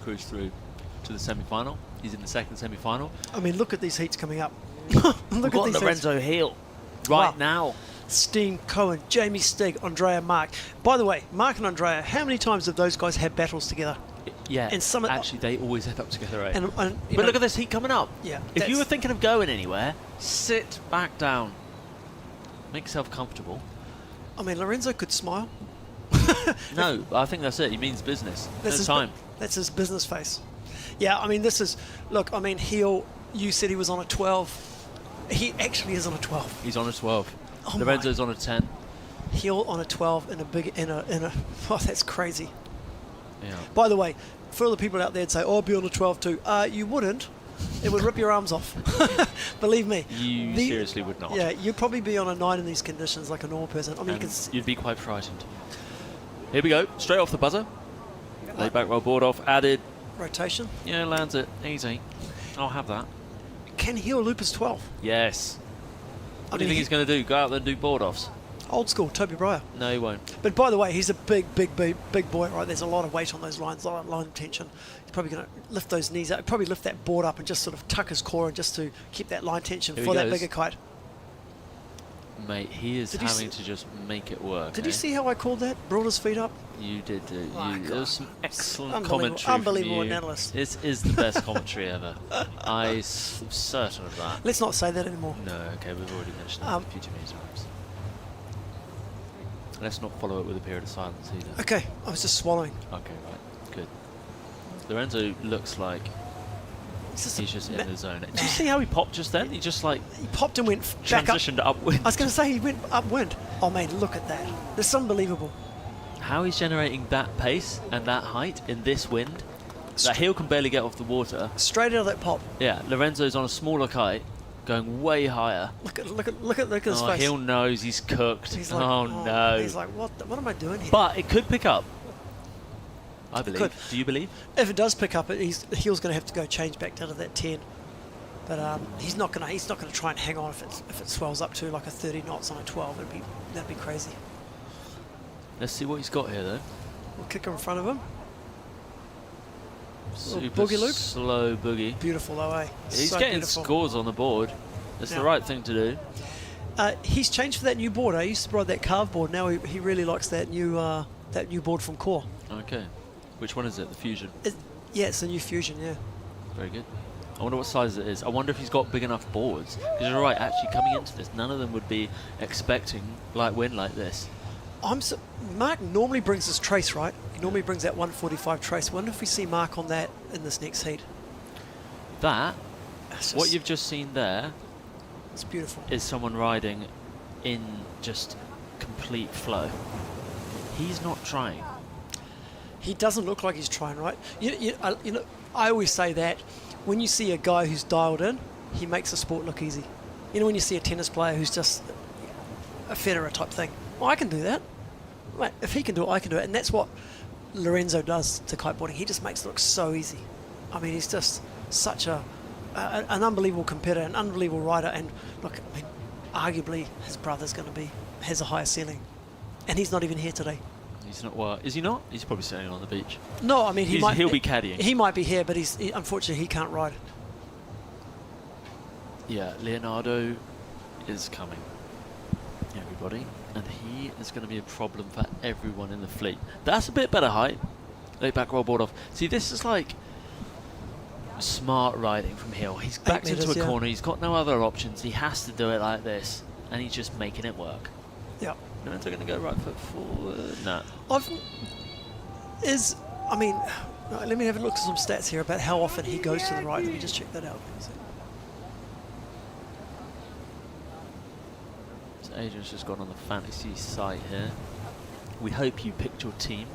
cruise through to the semi-final. He's in the second semi-final. I mean, look at these heats coming up. We've Look got at these Lorenzo Hill right Wow. now. Steen, Cohen, Jamie Stig, Andrea, Mark. By the way, Mark and Andrea, how many times have those guys had battles together? Yeah, And some of- actually, they always end up together, right? And you But know, look at this heat coming up. Yeah, If you that's- were thinking of going anywhere, sit back down. Make yourself comfortable. I mean, Lorenzo could smile. No, I think that's it. He means business. That's No his time. That's his business face. Yeah, I mean, this is, look, I mean, Heel, you said he was on a 12. He actually is on a 12. He's on a 12. Oh Lorenzo's on a 10. Heel on a 12 in a big, oh, that's crazy. Yeah. By the way, for all the people out there that say, oh, I'll be on a 12 too. You wouldn't. It would rip your arms off. Believe me. You seriously would not. Yeah, you'd probably be on a 9 in these conditions like a normal person. I mean, And you can you'd be quite frightened. Here we go. Straight off the buzzer. Lay back roll board off. Added. rotation. Yeah, lands it. Easy. I'll have that. Can Heel loop his 12? Yes. What do you mean, think he's going to do? Go out there and do board offs? Old school, Toby Breyer. No, he won't. But by the way, he's a big boy, right? There's a lot of weight on those lines, a lot of line tension. He's probably going to lift those knees up, probably lift that board up and just sort of tuck his core in just to keep that line tension Here for he that goes. bigger kite. Mate, he is Did you having to just make it work. Did you see how I called that? Brought his feet up? You did. My There God. was some excellent Unbelievable- commentary unbelievable from you. analyst. This is the best commentary ever. I'm certain of that. Let's not say that anymore. No, okay, we've already mentioned that a few too many times. Let's not follow it with a period of silence either. Okay, I was just swallowing. Okay, right, good. Lorenzo looks like It's he's just in ma- the zone. Did you see how he popped just then? He just like He popped and went back up. transitioned upwind. I was going to say he went upwind. Oh, mate, look at that. This is unbelievable. How he's generating that pace and that height in this wind. That heel can barely get off the water. Straight out of that pop. Yeah, Lorenzo's on a smaller kite, going way higher. Look at his Oh, face. heel knows he's cooked. He's like, oh no. He's like, what am I doing here? But it could pick up. I believe. could. Do you believe? If it does pick up, Heel's going to have to go change back down to that 10. But he's not going to try and hang on if it swells up to like a 30 knots on a 12. That'd be crazy. Let's see what he's got here, though. We'll kick her in front of him. Super boogie loop. slow boogie. Beautiful though, eh? He's So getting beautiful. scores on the board. It's Yeah. the right thing to do. He's changed for that new board. I used to ride that carve board. Now he really likes that new board from Core. Okay. Which one is it? The Fusion. Yeah, it's the new Fusion. Yeah. Very good. I wonder what size it is. I wonder if he's got big enough boards. Because you're right, actually coming into this, none of them would be expecting light wind like this. Mark normally brings his trace, right? He normally brings that 145 trace. I wonder if we see Mark on that in this next heat. That, It's what just- you've just seen there, It's beautiful. is someone riding in just complete flow. He's not trying. He doesn't look like he's trying, right? I always say that when you see a guy who's dialed in, he makes the sport look easy. You know, when you see a tennis player who's just a Federer type thing, well, I can do that. Mate, if he can do it, I can do it. And that's what Lorenzo does to kiteboarding. He just makes it look so easy. I mean, he's just such an unbelievable competitor, an unbelievable rider. And look, I mean, arguably his brother's has a higher ceiling, and he's not even here today. He's not. Well, is he not? He's probably sitting on the beach. No, I mean He'll be caddying. He might be here, but unfortunately he can't ride. Yeah, Leonardo is coming, everybody, and he is going to be a problem for everyone in the fleet. That's a bit better height. Lay back roll board off. See, this is like smart riding from Hill. He's backed into meters, a yeah. corner. He's got no other options. He has to do it like this, and he's just making it work. Yeah. No, they're going to go right foot forward. No. I mean, let me have a look at some stats here about how often he goes to the right. Let me just check that out. So Adrian's just gone on the fantasy site here. We hope you picked your team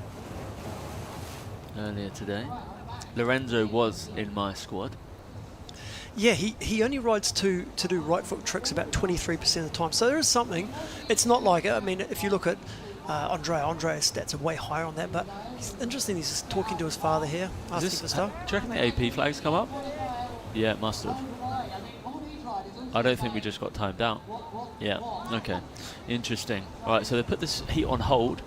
earlier today. Lorenzo was in my squad. Yeah, he only rides to do right foot tricks about 23% of the time. So there is something. It's not like, I mean, if you look at Andrea's stats are way higher on that, but it's interesting. He's just talking to his father here, asking for stuff. Do you reckon the AP flags come up? Yeah, it must have. I don't think we just got timed out. Yeah, okay. Interesting. All right, so they put this heat on hold.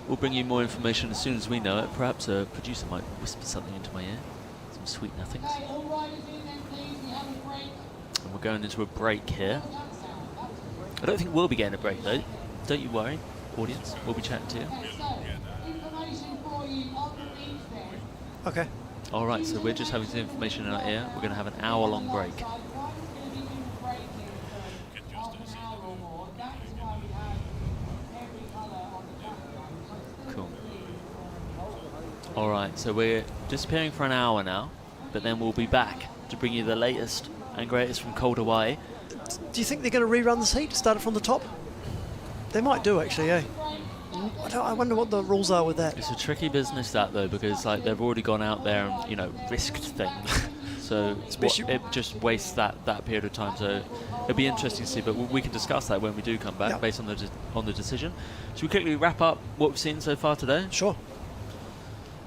We'll bring you more information as soon as we know it. Perhaps a producer might whisper something into my ear. Some sweet nothings. And we're going into a break here. I don't think we'll be getting a break though. Don't you worry, audience. We'll be chatting to you. Okay. All right, so we're just having some information in our ear. We're going to have an hour-long break. Cool. All right, so we're disappearing for an hour now, but then we'll be back to bring you the latest and greatest from cold Hawaii. Do you think they're going to rerun this heat, start it from the top? They might do, actually, eh? I wonder what the rules are with that. It's a tricky business, that, though, because like they've already gone out there and, you know, risked things. So it just wastes that period of time. So it'll be interesting to see, but we can discuss that when we do come back, based on the decision. Should we quickly wrap up what we've seen so far today? Sure.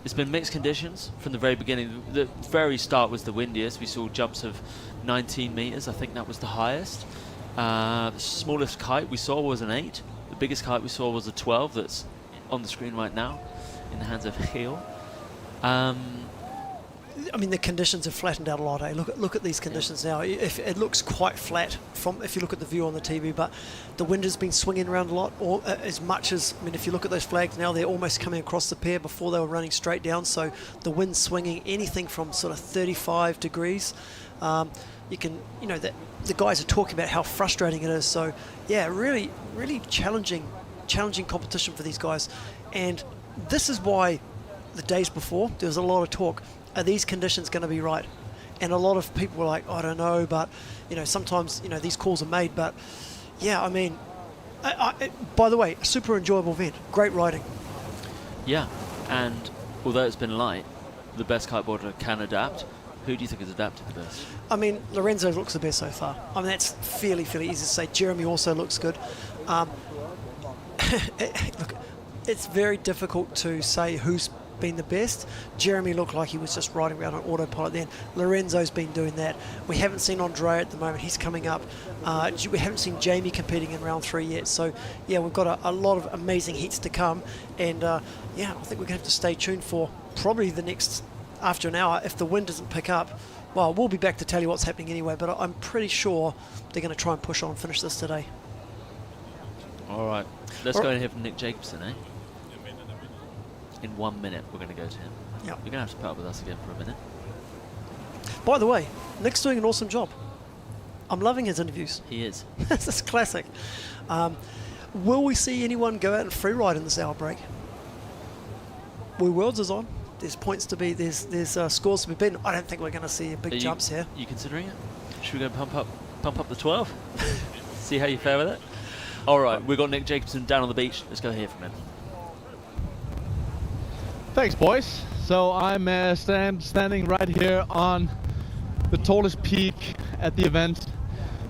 It's been mixed conditions from the very beginning. The very start was the windiest. We saw jumps of 19 meters. I think that was the highest. The smallest kite we saw was an 8. The biggest kite we saw was a 12 that's on the screen right now in the hands of Giel. I mean, the conditions have flattened out a lot, eh? Look at these conditions now. If it looks quite flat if you look at the view on the TV, but the wind has been swinging around a lot, or as much as, I mean, if you look at those flags now, they're almost coming across the pier. Before they were running straight down, so the wind's swinging anything from sort of 35 degrees. You can, you know, that the guys are talking about how frustrating it is. So yeah, really, really challenging competition for these guys. And this is why the days before there was a lot of talk. Are these conditions going to be right? And a lot of people were like, I don't know, but you know, sometimes, you know, these calls are made. But yeah, I mean, by the way, a super enjoyable event, great riding. Yeah, and although it's been light, the best kiteboarder can adapt. Who do you think has adapted the best? I mean, Lorenzo looks the best so far. I mean, that's fairly easy to say. Jeremy also looks good. Look, it's very difficult to say who's been the best. Jeremy looked like he was just riding around on autopilot then. Lorenzo's been doing that. We haven't seen Andre at the moment. He's coming up. We haven't seen Jamie competing in round 3 yet. So, yeah, we've got a lot of amazing heats to come. And, yeah, I think we're going to have to stay tuned for probably the next, after an hour. If the wind doesn't pick up, well, we'll be back to tell you what's happening anyway. But I'm pretty sure they're going to try and push on and finish this today. All right. Let's go and hear from Nick Jacobson, eh? In 1 minute, we're going to go to him. Yeah. You're going to have to put up with us again for a minute. By the way, Nick's doing an awesome job. I'm loving his interviews. He is. This is classic. Will we see anyone go out and free ride in this hour break? Woo Worlds is on. There's points to be. There's scores to be beaten. I don't think we're going to see big jumps here. You considering it? Should we go pump up the 12? See how you fare with it. All right, we've got Nick Jacobson down on the beach. Let's go hear from him. Thanks, boys. So I'm standing right here on the tallest peak at the event.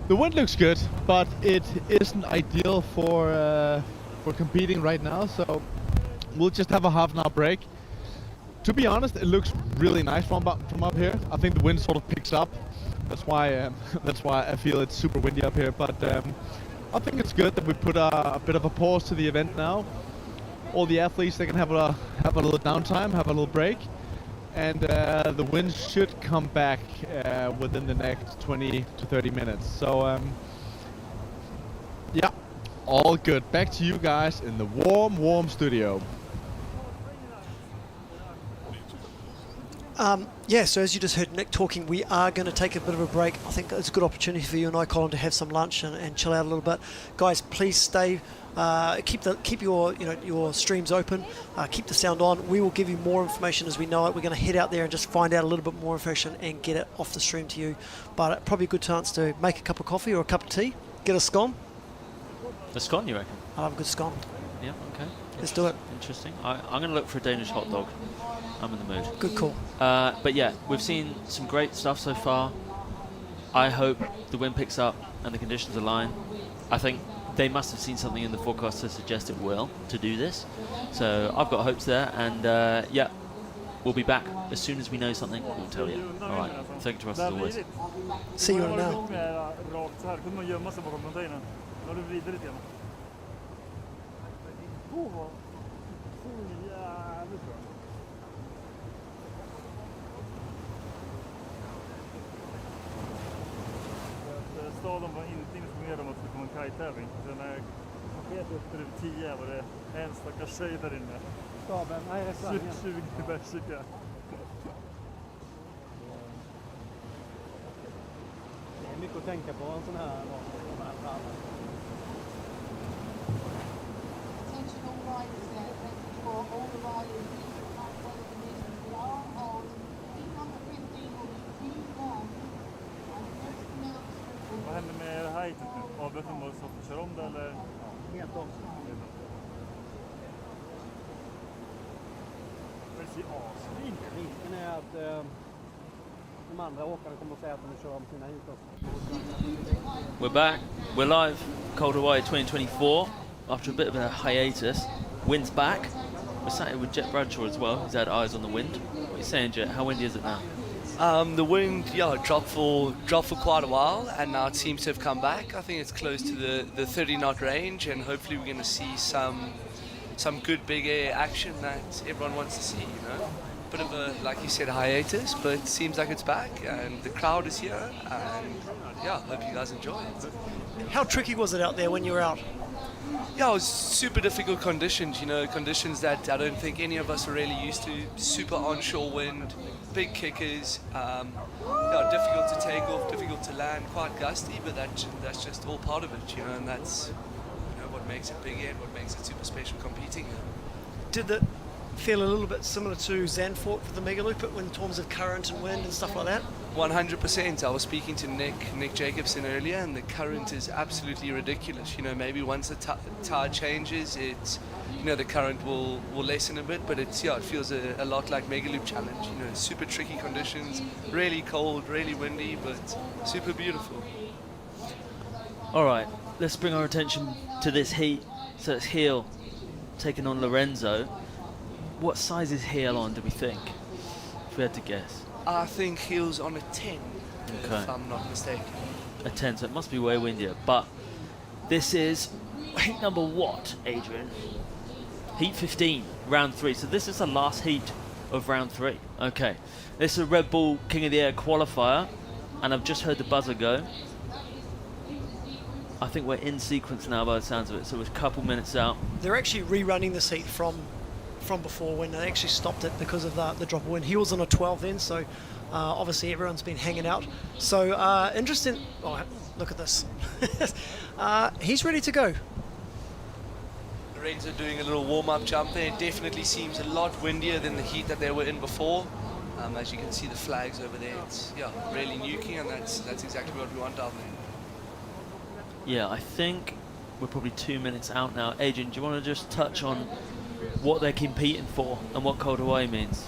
The wind looks good, but it isn't ideal for competing right now. So we'll just have a half an hour break. To be honest, it looks really nice from up here. I think the wind sort of picks up. That's why I feel it's super windy up here. But I think it's good that we put a bit of a pause to the event now. All the athletes, they can have a little downtime, have a little break, and the wind should come back within the next 20 to 30 minutes. So yeah, all good. Back to you guys in the warm studio. Yeah, so as you just heard Nick talking, we are going to take a bit of a break. I think it's a good opportunity for you and I, Colin, to have some lunch and chill out a little bit. Guys, please stay. Keep your streams open. Keep the sound on. We will give you more information as we know it. We're going to head out there and just find out a little bit more information and get it off the stream to you. But probably a good chance to make a cup of coffee or a cup of tea. Get a scone. A scone, you reckon? I love a good scone. Yeah. Okay. Let's do it. Interesting. I'm going to look for a Danish hot dog. I'm in the mood. Good call. But yeah, we've seen some great stuff so far. I hope the wind picks up and the conditions align. I think they must have seen something in the forecast to suggest it will to do this. So I've got hopes there, and yeah, we'll be back as soon as we know something. We'll tell you. All right. Thank you to us as always. See you in an hour. bad de var inte informerade om att det kommer en kajtävling. Så när jag vet efter 10 var det en stackars tjej där inne. Staben, nej, 20 bärsika. Det är mycket att tänka på en sån här rally. Attention all riders there, for all the riders, we are on heat number 15 will be 2 long. Vad händer med heightet nu? Avbröt de oss att köra om det eller? Helt om. Det ser asfint. Risken är att de andra åkarna kommer att säga att de kör om sina hit också. We're back. We're live. Cold Hawaii 2024. After a bit of a hiatus, wind's back. We're sat here with Jet Bradshaw as well. He's had eyes on the wind. What are you saying, Jet? How windy is it now? The wind, dropped for quite a while, and now it seems to have come back. I think it's close to the 30 knot range, and hopefully we're going to see some good big air action that everyone wants to see. You know, bit of a, like you said, a hiatus, but it seems like it's back, and the crowd is here, and yeah, hope you guys enjoy it. How tricky was it out there when you were out? Yeah, it was super difficult conditions, conditions that I don't think any of us are really used to. Super onshore wind, big kickers, difficult to take off, difficult to land, quite gusty, but that's just all part of it, and that's what makes it big and what makes it super special competing. Did it feel a little bit similar to Zandvoort for the Mega Loop in terms of current and wind and stuff like that? 100%. I was speaking to Nick Jacobson earlier, and the current is absolutely ridiculous. Maybe once the tide changes, it's the current will lessen a bit, but it feels a lot like Mega Loop Challenge. Super tricky conditions, really cold, really windy, but super beautiful. All right, let's bring our attention to this heat. So it's Giel taking on Lorenzo. What size is Giel on, do we think? If we had to guess. I think Giel's on a 10, Okay. if I'm not mistaken. A 10, so it must be way windier. But this is heat number what, Adrian? Heat 15, round 3. So this is the last heat of round 3. Okay. This is a Red Bull King of the Air qualifier, and I've just heard the buzzer go. I think we're in sequence now by the sounds of it, so we're a couple minutes out. They're actually rerunning this heat from before when they actually stopped it because of the drop of wind. He was on a 12 then, so obviously everyone's been hanging out. So interesting. Oh, look at this. He's ready to go. Lorenzo doing a little warm-up jump there. It definitely seems a lot windier than the heat that they were in before. As you can see the flags over there, it's really nuking, and that's exactly what we want down there. Yeah, I think we're probably 2 minutes out now. Adrian, do you want to just touch on what they're competing for and what Cold Hawaii means?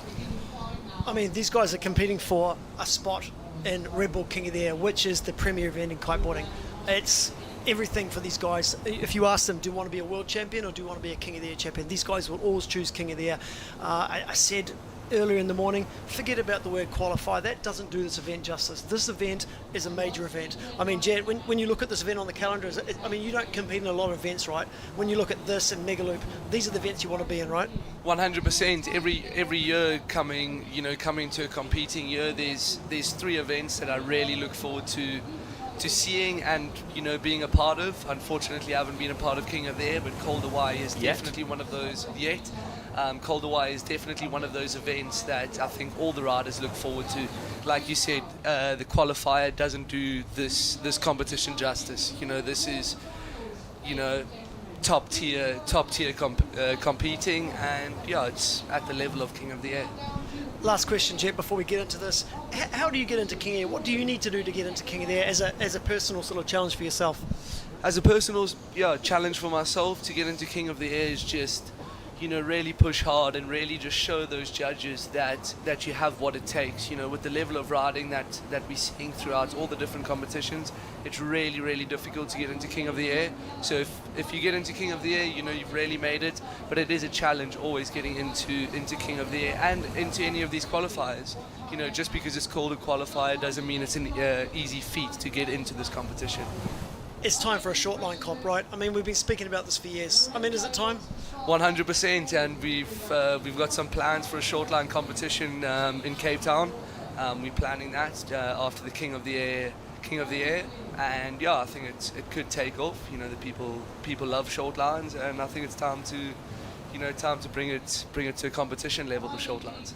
I mean, these guys are competing for a spot in Red Bull King of the Air, which is the premier event in kiteboarding. It's everything for these guys. If you ask them, do you want to be a world champion or do you want to be a King of the Air champion? These guys will always choose King of the Air. I said earlier in the morning, forget about the word qualify. That doesn't do this event justice. This event is a major event. I mean, Jed, when you look at this event on the calendar, you don't compete in a lot of events, right? When you look at this and Mega Loop, these are the events you want to be in, right? 100%. Every year coming to a competing year, there's 3 events that I really look forward to seeing and being a part of. Unfortunately, I haven't been a part of King of the Air, but Cold Hawaii is definitely one of those yet. Cold Hawaii is definitely one of those events that I think all the riders look forward to. Like you said, the qualifier doesn't do this competition justice. This is top tier competing, and it's at the level of King of the Air. Last question, Jet, before we get into this. How do you get into King of the Air? What do you need to do to get into King of the Air as a personal sort of challenge for yourself? As a personal challenge for myself to get into King of the Air is just really push hard and really just show those judges that you have what it takes. With the level of riding that we're seeing throughout all the different competitions, it's really, really difficult to get into King of the Air. So if you get into King of the Air, you've really made it. But it is a challenge always getting into King of the Air and into any of these qualifiers. Just because it's called a qualifier doesn't mean it's an easy feat to get into this competition. It's time for a short line comp, right? I mean, we've been speaking about this for years. I mean, is it time? 100%, and we've got some plans for a short line competition in Cape Town. We're planning that after the King of the King of the Air, and yeah, I think it could take off. You know, the people love short lines, and I think it's time to bring it to a competition level, the short lines.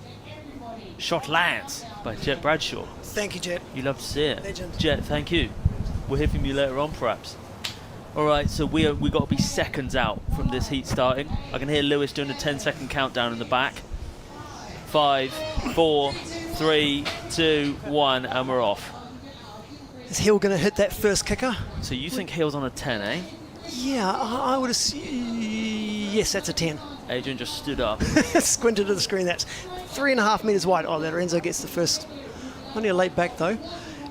Shot Lance by Jet Bradshaw. Thank you, Jet. You love to see it. Legend. Jet, thank you. We'll hear from you later on, perhaps. All right, so we got to be seconds out from this heat starting. I can hear Lewis doing a 10-second countdown in the back. 5, 4, 3, 2, 1, and we're off. Is Hill going to hit that first kicker? So you think Hill's on a 10, eh? Yeah, I would assume. Yes, that's a 10. Adrian just stood up. Squinted at the screen. That's 3.5 metres wide. Oh, Lorenzo gets the first. Only a late back though.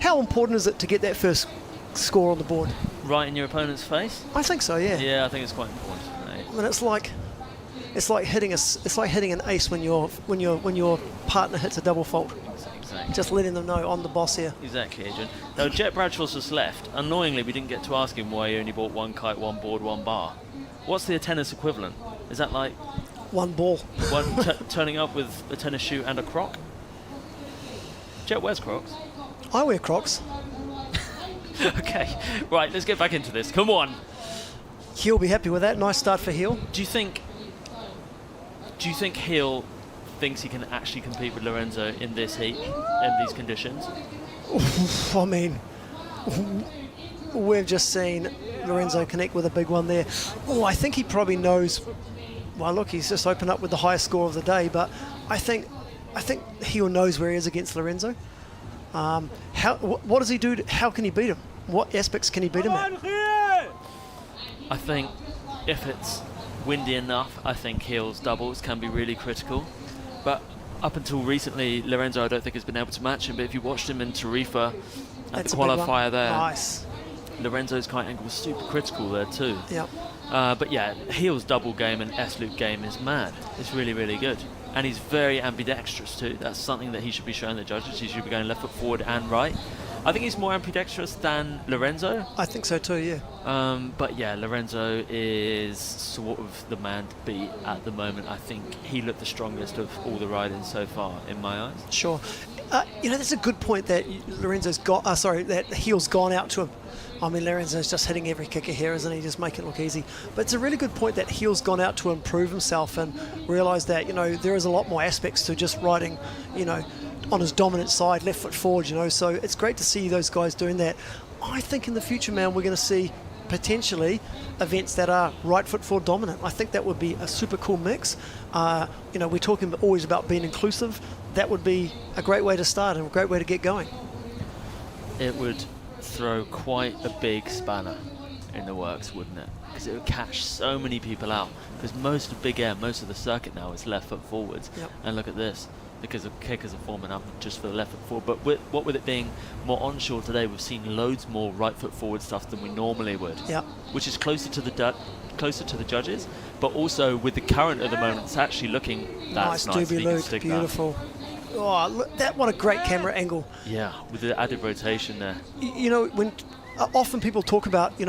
How important is it to get that first score on the board? Right in your opponent's face? I think so. Yeah. Yeah, I think it's quite important. Mate. I mean, it's like hitting an ace when your partner hits a double fault. Exactly. Just letting them know I'm the boss here. Exactly, Adrian. Now, Jet Bradshaw's just left. Annoyingly, we didn't get to ask him why he only bought one kite, one board, one bar. What's the tennis equivalent? Is that like One ball. turning up with a tennis shoe and a croc? Jet wears Crocs. I wear Crocs. Okay, right, let's get back into this. Come on. He'll be happy with that. Nice start for Heel. Do you think Heel thinks he can actually compete with Lorenzo in this heat, in these conditions? I mean, we've just seen Lorenzo connect with a big one there. Oh, I think he probably knows. Well, look, he's just opened up with the highest score of the day, but I think Heel knows where he is against Lorenzo. What does he do? How can he beat him? What aspects can he beat him at? I think if it's windy enough, I think Heel's doubles can be really critical. But up until recently, Lorenzo I don't think has been able to match him. But if you watched him in Tarifa at That's the a big one. qualifier there, Nice. Lorenzo's kite angle was super critical there too. Yeah. But yeah, Heel's double game and S-loop game is mad. It's really, really good. And he's very ambidextrous too. That's something that he should be showing the judges. He should be going left foot forward and right. I think he's more ambidextrous than Lorenzo. I think so too, yeah. But yeah, Lorenzo is sort of the man to beat at the moment. I think he looked the strongest of all the riders so far, in my eyes. Sure. That's a good point that Lorenzo's got. That Heel's gone out to him. I mean, Lorenzo's just hitting every kicker here, isn't he? Just make it look easy. But it's a really good point that Heel's gone out to improve himself and realise that, there is a lot more aspects to just riding, on his dominant side, left foot forward, So it's great to see those guys doing that. I think in the future, man, we're going to see potentially events that are right foot forward dominant. I think that would be a super cool mix. We're talking always about being inclusive. That would be a great way to start and a great way to get going. It would throw quite a big spanner in the works, wouldn't it? Because it would catch so many people out. Because most of Big Air, most of the circuit now is left foot forwards. Yep. And look at this, because the kickers are forming up just for the left foot forward. But what with it being more onshore today, we've seen loads more right foot forward stuff than we normally would. Yeah. Which is closer to the judges, but also with the current at the moment, it's actually looking that's nice. Doobie You can Luke, stick beautiful. Oh, look, what a great camera angle. Yeah, with the added rotation there. When often people talk about,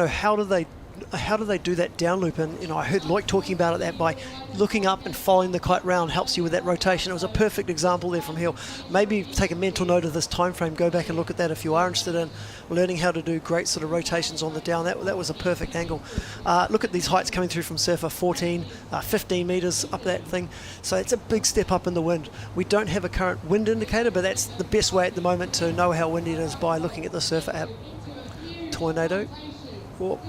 how do they do that down loop? And I heard Loic talking about it, that by looking up and following the kite round helps you with that rotation. It was a perfect example there from Heel. Maybe take a mental note of this time frame. Go back and look at that if you are interested in learning how to do great sort of rotations on the down. That was a perfect angle. Look at these heights coming through from Surfer, 14, 15 meters up that thing. So it's a big step up in the wind. We don't have a current wind indicator, but that's the best way at the moment to know how windy it is by looking at the Surfer app. Tornado. Oh.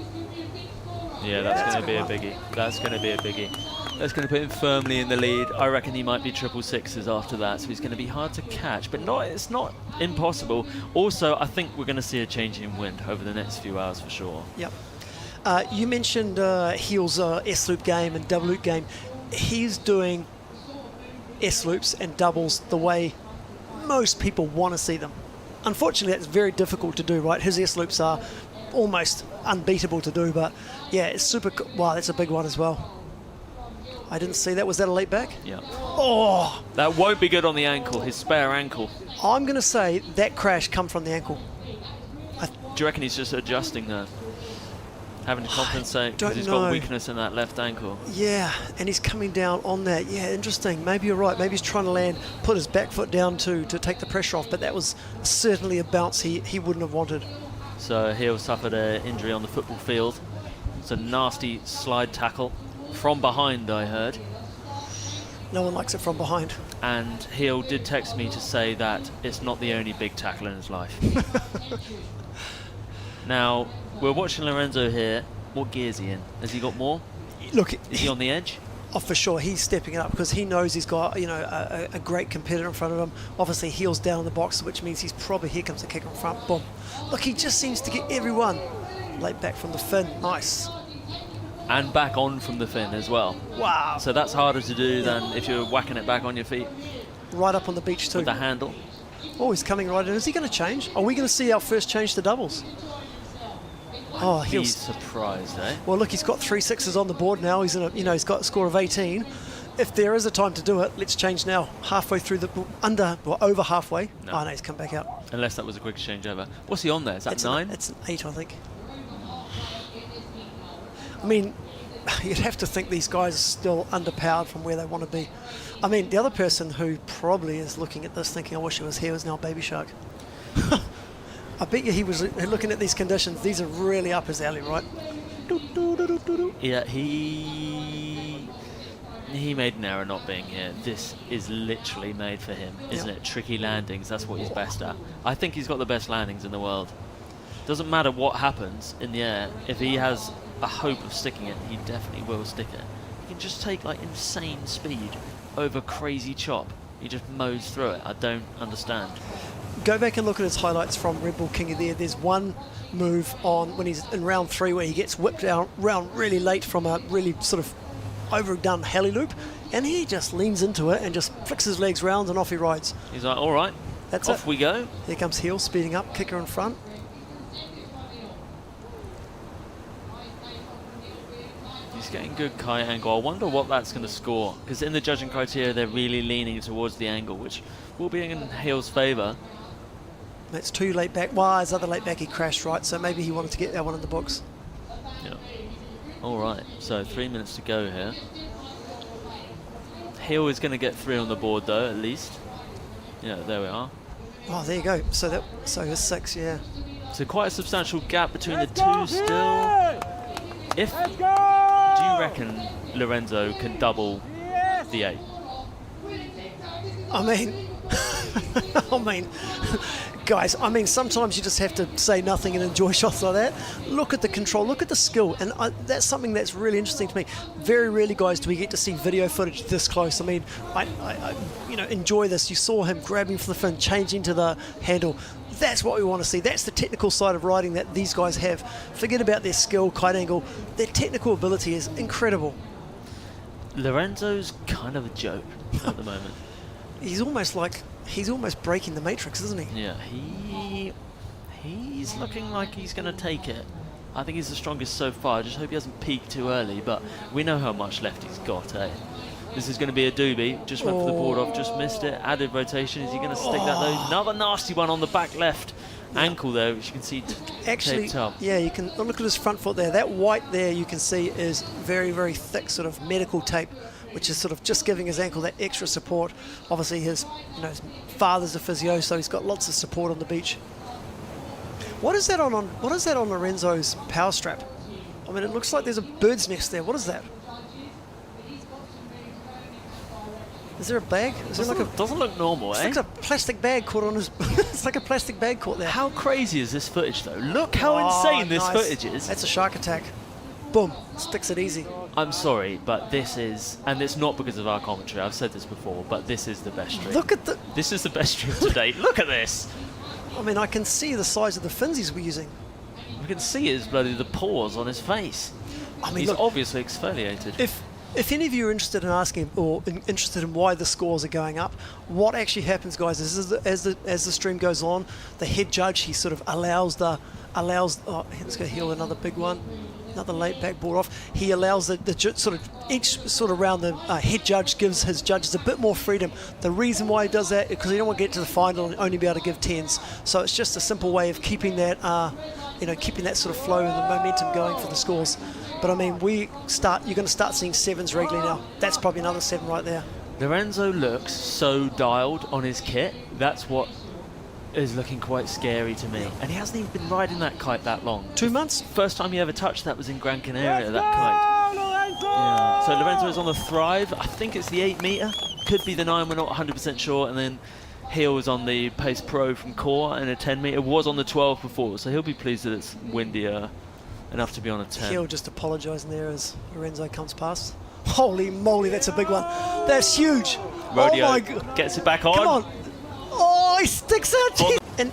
Yeah, that's going to be a biggie. That's going to be a biggie. That's going to put him firmly in the lead. I reckon he might be 666s after that, so he's going to be hard to catch. But it's not impossible. Also, I think we're going to see a change in wind over the next few hours for sure. Yep. You mentioned Heel's S-loop game and double loop game. He's doing S-loops and doubles the way most people want to see them. Unfortunately, that's very difficult to do, right? His S-loops are almost unbeatable to do, but yeah, it's super cool. Wow, that's a big one as well. I didn't see that. Was that a late back? Yeah. Oh! That won't be good on the ankle, his spare ankle. I'm going to say that crash come from the ankle. Do you reckon he's just adjusting that? Having to compensate because he's know. got weakness in that left ankle. Yeah, and he's coming down on that. Yeah, interesting. Maybe you're right. Maybe he's trying to land, put his back foot down to take the pressure off, but that was certainly a bounce he wouldn't have wanted. So Heel suffered an injury on the football field. It's a nasty slide tackle from behind, I heard. No one likes it from behind. And Heel did text me to say that it's not the only big tackle in his life. Now, we're watching Lorenzo here. What gear is he in? Has he got more? Look, Is he on the edge? oh, for sure, he's stepping it up because he knows he's got, you know, a great competitor in front of him. Obviously, Heel's down in the box, which means he's probably, here comes the kick in front, boom. Look, he just seems to get everyone. Laid back from the fin, nice. And back on from the fin as well. Wow. So that's harder to do than if you're whacking it back on your feet Right up on the beach too. with the handle. Oh, he's coming right in. Is he going to change? Are we going to see our first change to doubles? Oh, He's Heel's. surprised, eh? Well, look, he's got 3 6s on the board now. He's in a, you know, he's got a score of 18. If there is a time to do it, let's change now. Halfway through the over halfway. No. Oh no, he's come back out. Unless that was a quick change over. What's he on there? Is that It's 9? It's an 8, I think. I mean, you'd have to think these guys are still underpowered from where they want to be. I mean, the other person who probably is looking at this thinking, I wish he was here, is now Baby Shark. I bet you he was looking at these conditions. These are really up his alley, right? Yeah, he made an error not being here. This is literally made for him, isn't Yeah. it? Tricky landings, that's what he's best at. I think he's got the best landings in the world. Doesn't matter what happens in the air, if he has a hope of sticking it, he definitely will stick it. He can just take like insane speed over crazy chop. He just mows through it. I don't understand. Go back and look at his highlights from Red Bull King of the Air. There's one move on when he's in round 3 where he gets whipped out round really late from a really sort of overdone heli loop, and he just leans into it and just flicks his legs round and off he rides. He's like, all right, That's off it. we go. Here comes Heel speeding up, kicker in front. He's getting good kite angle. I wonder what that's going to score, because in the judging criteria they're really leaning towards the angle, which will be in Heel's favour. That's 2 late back. Well, his other late back he crashed, right? So maybe he wanted to get that one in the books. Yeah. All right. So 3 minutes to go here. Heel is going to get 3 on the board though, at least. Yeah, there we are. Oh, there you go. So his 6, yeah. So quite a substantial gap between the two still. If do you reckon Lorenzo can double the 8? I mean, guys, sometimes you just have to say nothing and enjoy shots like that. Look at the control, look at the skill, and that's something that's really interesting to me. Very rarely, guys, do we get to see video footage this close. I mean, I enjoy this. You saw him grabbing for the fin, changing to the handle. That's what we want to see. That's the technical side of riding that these guys have. Forget about their skill, kite angle. Their technical ability is incredible. Lorenzo's kind of a joke at the moment. He's almost breaking the matrix, isn't he? Yeah, he's looking like he's going to take it. I think he's the strongest so far. I just hope he hasn't peaked too early, but we know how much left he's got, eh? This is going to be a doobie. Just went for the board off, just missed it. Added rotation. Is he going to stick that though? Another nasty one on the back left ankle there, which you can see Actually, taped up. yeah, you can look at his front foot there. That white there you can see is very, very thick sort of medical tape, which is sort of just giving his ankle that extra support. Obviously his father's a physio, so he's got lots of support on the beach. What is that on Lorenzo's power strap? I mean, it looks like there's a bird's nest there. What is that? Is there a bag? Is there like a Doesn't look normal, eh? It's like a plastic bag caught on his. It's like a plastic bag caught there. How crazy is this footage though? Look how insane this nice. footage is. That's a shark attack. Boom, sticks it easy. I'm sorry, but this is, and it's not because of our commentary, I've said this before, but this is the best stream. Look at the. This is the best stream to date. Look at this. I mean, I can see the size of the fins he's using. We can see his the pores on his face. I mean, He's look, obviously exfoliated. if any of you are interested in asking or interested in why the scores are going up, what actually happens, guys, is as the stream goes on, the head judge, he sort of allows. Oh, let's go Heel, another big one. Another late back board off. He allows each sort of round, the head judge gives his judges a bit more freedom. The reason why he does that is because he don't want to get to the final and only be able to give 10s. So it's just a simple way of keeping that, keeping that sort of flow and the momentum going for the scores. But I mean, you're going to start seeing 7s regularly now. That's probably another 7 right there. Lorenzo looks so dialed on his kit. That's what is looking quite scary to me. And he hasn't even been riding that kite that long. 2 months? First time he ever touched that was in Gran Canaria, that kite. Yeah. So Lorenzo is on the Thrive. I think it's the 8 meter. Could be the 9, we're not 100% sure. And then Giel was on the Pace Pro from Core, and a 10 meter was on the 12 before. So he'll be pleased that it's windier enough to be on a 10. Giel just apologising there as Lorenzo comes past. Holy moly, that's a big one. That's huge. Rodeo oh my God. gets it back on. Come on. Oh, he sticks out. And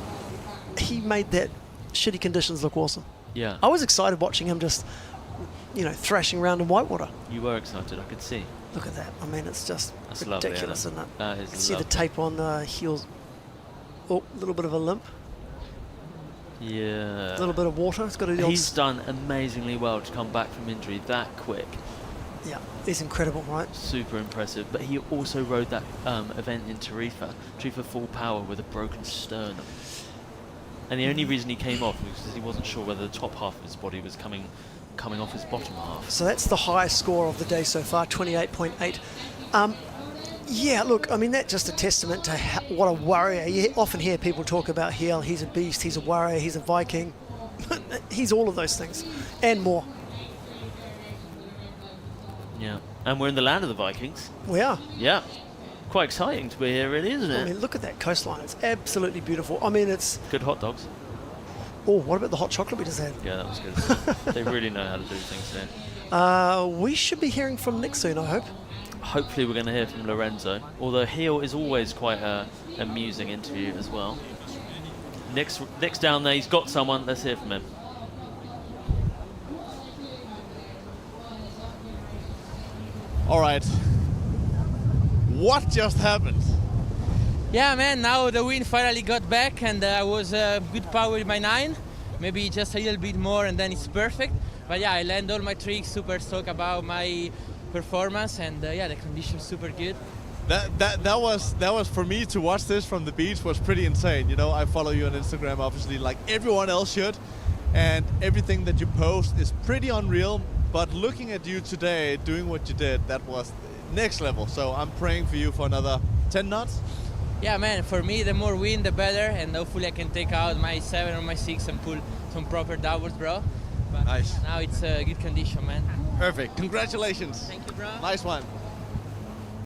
he made that shitty conditions look awesome. Yeah. I was excited watching him just, you know, thrashing around in whitewater. You were excited, I could see. Look at that. I mean, it's just That's lovely, ridiculous, isn't it? isn't it? That You is can see the lovely. tape on Giel's. Oh, a little bit of a limp. Yeah. A little bit of water. It's got to do. He's done amazingly well to come back from injury that quick. Yeah, it's incredible, right? Super impressive. But he also rode that event in Tarifa full power with a broken sternum. And the only reason he came off was because he wasn't sure whether the top half of his body was coming off his bottom half. So that's the highest score of the day so far, 28.8. Yeah, look, I mean, that's just a testament to what a warrior. You often hear people talk about Giel. He's a beast, he's a warrior, he's a Viking. He's all of those things and more. Yeah. And we're in the land of the Vikings. We are. Yeah. Quite exciting to be here, really, isn't it? I mean, look at that coastline. It's absolutely beautiful. I mean, it's... Good hot dogs. Oh, what about the hot chocolate we just had? Yeah, that was good. They really know how to do things there. We should be hearing from Nick soon, I hope. Hopefully we're going to hear from Lorenzo, although Giel is always quite a amusing interview as well. Nick's down there, he's got someone, let's hear from him. All right. What just happened? Yeah, man, now the wind finally got back and I was good power with my 9. Maybe just a little bit more and then it's perfect. But yeah, I land all my tricks, super stoked about my performance, and yeah, the condition's super good. That was for me to watch this from the beach was pretty insane. You know, I follow you on Instagram, obviously, like everyone else should, and everything that you post is pretty unreal. But looking at you today, doing what you did, that was next level. So I'm praying for you for another 10 knots. Yeah, man, for me, the more wind, the better, and hopefully I can take out my 7 or my 6 and pull some proper doubles, bro. But nice. Now it's a good condition, man. Perfect. Congratulations. Thank you, bro. Nice one.